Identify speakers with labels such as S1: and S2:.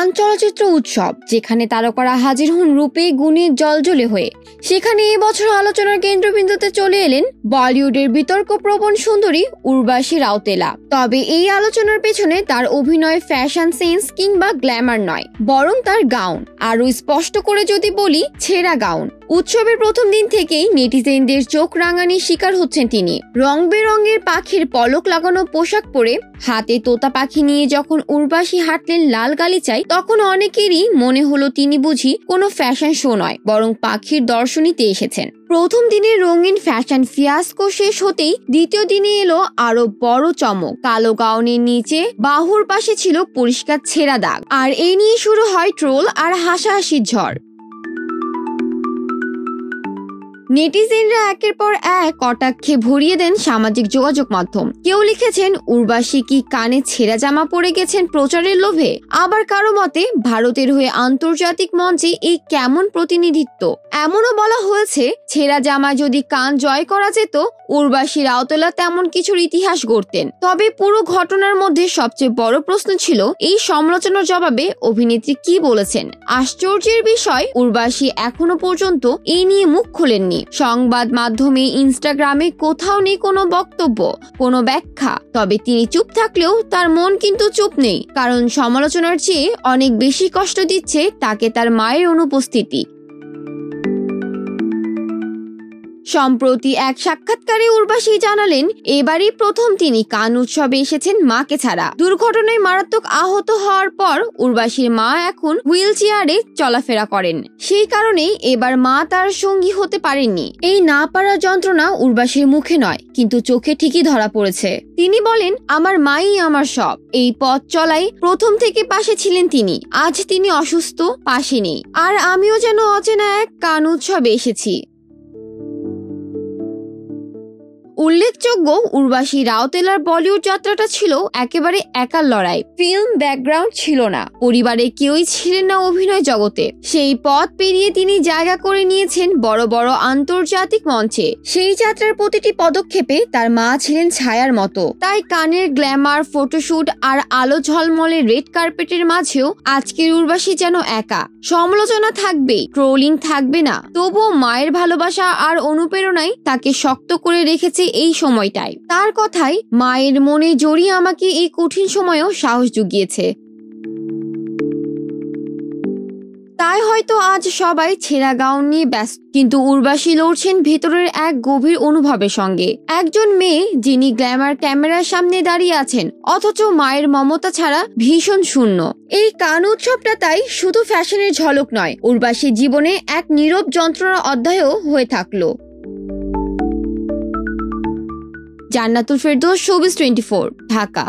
S1: কান চলচ্চিত্র উৎসব, যেখানে তারকারা হাজির হন রূপে গুণে জলজলে হয়ে। সেখানে এবছর আলোচনার কেন্দ্রবিন্দুতে চলে এলেন বলিউডের বিতর্কপ্রবণ সুন্দরী উর্বশী রাউতেলা। তবে এই আলোচনার পেছনে তার অভিনয়, ফ্যাশন সেন্স কিংবা গ্ল্যামার নয়, বরং তার গাউন। আরো স্পষ্ট করে যদি বলি, ছেঁড়া গাউন। উৎসবের প্রথম দিন থেকেই নেটিজেনদের চোখ রাঙানির শিকার হচ্ছেন তিনি। রং বেরঙের পাখির পলক লাগানো পোশাক পরে হাতে তোতা পাখি নিয়ে যখন উর্বশী হাঁটলেন লাল গালিচায়, তখন অনেকেরই মনে হলো তিনি বুঝি কোনো ফ্যাশন শো নয়, বরং পাখির দর্শনীতে এসেছেন। প্রথম দিনের রঙিন ফ্যাশন ফিয়াস্কো শেষ হতেই দ্বিতীয় দিনে এলো আরো বড় চমক। কালো গাউনের নিচে বাহুর পাশে ছিল পরিষ্কার ছেঁড়া দাগ, আর এই নিয়ে শুরু হয় ট্রোল আর হাসাহাসির ঝড়। নেটিজেনরা একের পর এক কটাক্ষে ভরিয়ে দেন সামাজিক যোগাযোগ মাধ্যম। কেউ লিখেছেন উর্বশী কি কানে ছেঁড়া জামা পরে গেছেন প্রচারের লোভে, আবার কারো মতে ভারতের হয়ে আন্তর্জাতিক মঞ্চে এই কেমন প্রতিনিধিত্ব। এমনও বলা হয়েছে, ছেঁড়া জামা যদি কান জয় করা যেত, উর্বশী রাউতেলা তেমন কিছুর ইতিহাস গড়তেন। তবে পুরো ঘটনার মধ্যে সবচেয়ে বড় প্রশ্ন ছিল এই সমালোচনার জবাবে অভিনেত্রী কি বলেছেন। আশ্চর্যের বিষয়, উর্বশী এখনো পর্যন্ত এই নিয়ে মুখ খোলেননি। সংবাদ মাধ্যমে, ইনস্টাগ্রামে কোথাও নেই কোনো বক্তব্য, কোনো ব্যাখ্যা। তবে তিনি চুপ থাকলেও তার মন কিন্তু চুপ নেই, কারণ সমালোচনার চেয়ে অনেক বেশি কষ্ট দিচ্ছে তাকে তার মায়ের অনুপস্থিতি। সম্প্রতি এক সাক্ষাৎকারে উর্বশী জানালেন, এবারই প্রথম তিনি কান উৎসবে এসেছেন মাকে ছাড়া। দুর্ঘটনায় মারাত্মক আহত হওয়ার পর উর্বশীর মা এখন হুইল চেয়ারে চলাফেরা করেন। সেই কারণেই এবার মা তার সঙ্গী হতে পারেননি। এই না পারার যন্ত্রণা উর্বশীর মুখে নয়, কিন্তু চোখে ঠিকই ধরা পড়েছে। তিনি বলেন, আমার মাই আমার সব। এই পথ চলাই প্রথম থেকে পাশে ছিলেন তিনি। আজ তিনি অসুস্থ, পাশে নেই, আর আমিও যেন অচেনা এক কান উৎসবে এসেছি। উল্লেখযোগ্য, উর্বশী রাউতেলার বলিউড যাত্রাটা ছিল একেবারে একার লড়াই। ফিল্ম ব্যাকগ্রাউন্ড ছিল না, পরিবারে কেউই ছিলেন না অভিনয় জগতে। সেই পথ পেরিয়ে তিনি জায়গা করে নিয়েছেন বড় বড় আন্তর্জাতিক মঞ্চে। সেই যাত্রার প্রতিটি পদক্ষেপে তার মা ছিলেন ছায়ার মতো। তাই কানের গ্ল্যামার, ফটোশুট আর আলো ঝলমলে রেড কার্পেটের মাঝেও আজকের উর্বশী যেন একা। সমালোচনা থাকবেই, ট্রোলিং থাকবে না, তবুও মায়ের ভালোবাসা আর অনুপ্রেরণাই তাকে শক্ত করে রেখেছে এই সময়টায়। তার কথাই, মায়ের মনে জড়িয়ে আমাকে এই কঠিন সময়েও সাহস জুগিয়েছে। তাই হয়তো আজ সবাই ছেঁড়া গাউন নিয়ে ব্যস্ত, কিন্তু উর্বশী লড়ছেন ভেতরের এক গভীর অনুভবের সঙ্গে। একজন মেয়ে যিনি গ্ল্যামার ক্যামেরার সামনে দাঁড়িয়ে আছেন, অথচ মায়ের মমতা ছাড়া ভীষণ শূন্য। এই কান উৎসবটা তাই শুধু ফ্যাশনের ঝলক নয়, উর্বশীর জীবনে এক নীরব যন্ত্রণার অধ্যায়ও হয়ে থাকলো। জান্নাতুল ফেরদৌস, শোবিজ 24, ঢাকা।